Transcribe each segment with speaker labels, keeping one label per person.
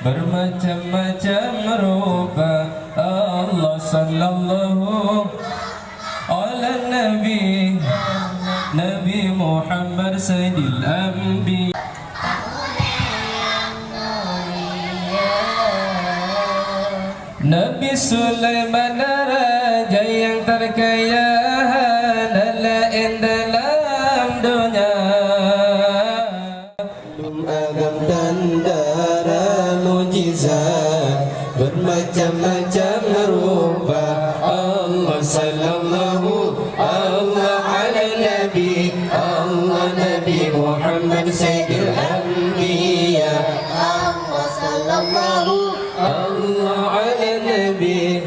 Speaker 1: bermacam-macam rupa. Allah sallallahu ala Nabi Muhammad Sayyidil Anbiya. Nabi Sulaiman raja yang terkaya nelayan dalam dunia. Agam tanda mujizat bermacam-macam rupa. Allah sallallahu Allah ala Nabi Nabi Muhammad Sayyidil Anbiya.
Speaker 2: Allah sallallahu
Speaker 1: Allah ala Nabi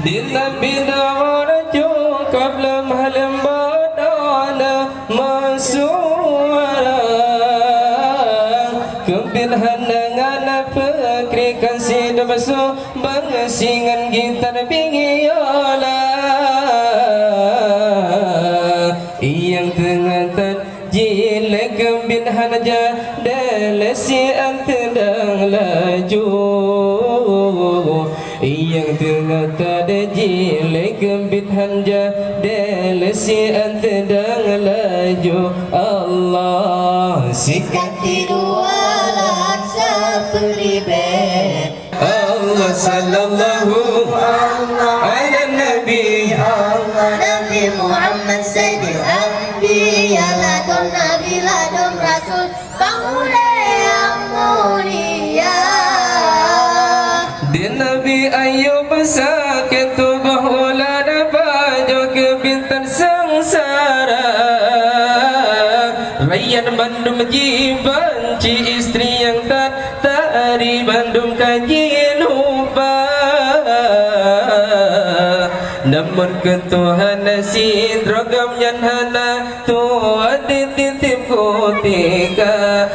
Speaker 1: Dinabina waraju qabla mahalam badana masuara kebilhanangan pekrikan sidabasu bangsingan gitar bingiola yang tengah terjilek kebilhan aja delesi antedang laju yang tengah terjilek kebilhan aja delesi antedang laju. Allah
Speaker 2: sikati dua laksa peribet.
Speaker 1: Allah sallallahu ala Nabi
Speaker 2: Nabi Muhammad Sayyidil Anbiya. Ladun Nabi ladun Rasul penghulu yang mulia.
Speaker 1: Di Nabi Ayub sakit tubuh ulah dapat ke bintang sengsara. Rayyan Bandung benci istri yang tak tari Bandung kaji lupa. Namun ketuhanan si drogam yang hana tua dititip kutika.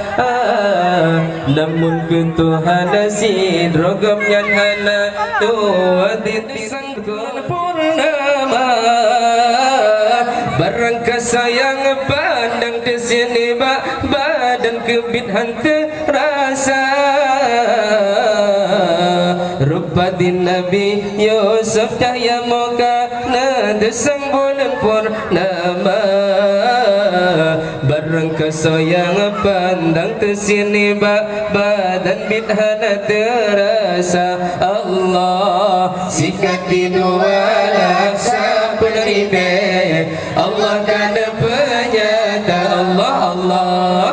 Speaker 1: Namun ketuhanan si drogam yang hana tua dititip purnama. Barang kesayang pandang di sini badan kebidhan terasa. Rupa di Nabi Yusuf cahaya muka nadesang bulan purnama. Barang kesayang pandang di sini badan bidhana terasa. Allah sikati dua laksa peneribe. Allah kan penyata. Allah Allah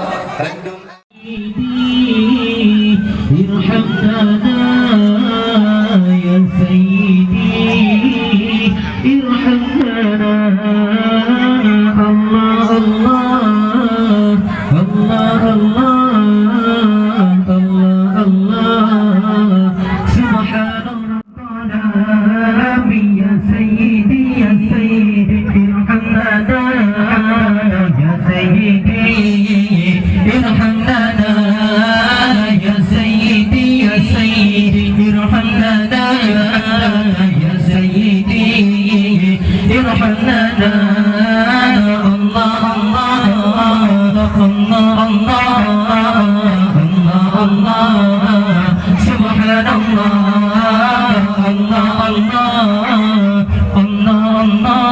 Speaker 3: irhamna ya sayyidi irhamna. Allah Allah Allah Allah Allah Allah subhanallah ya sayyidi ya sayyidi irhamna ya sayyidi irhamna ya sayyidi ya sayyidi irhamna ya sayyidi irhamna. Allah Allah Allah Allah Allah subhanallah Allah Allah Allah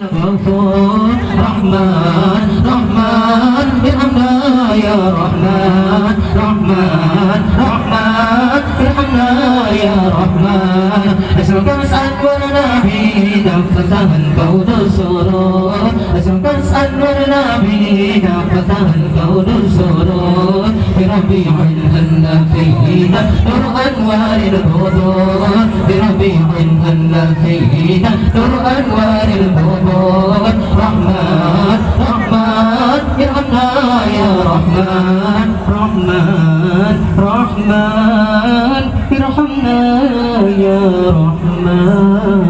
Speaker 3: Ghafur Rahman Rahman irhamna ya Rahman Rahman Rahman irhamna ya Rahman. Asalkan saat bernabi daftaran kau surur. Asalkan saat bernabi daftaran kau surur. Birabi'in anna fina nur anwaril hudur. Birabi'in anna fina nur anwaril hudur. Rahman Rahman irhamna ya Rahman Rahman Rahman irhamna ya Rahman.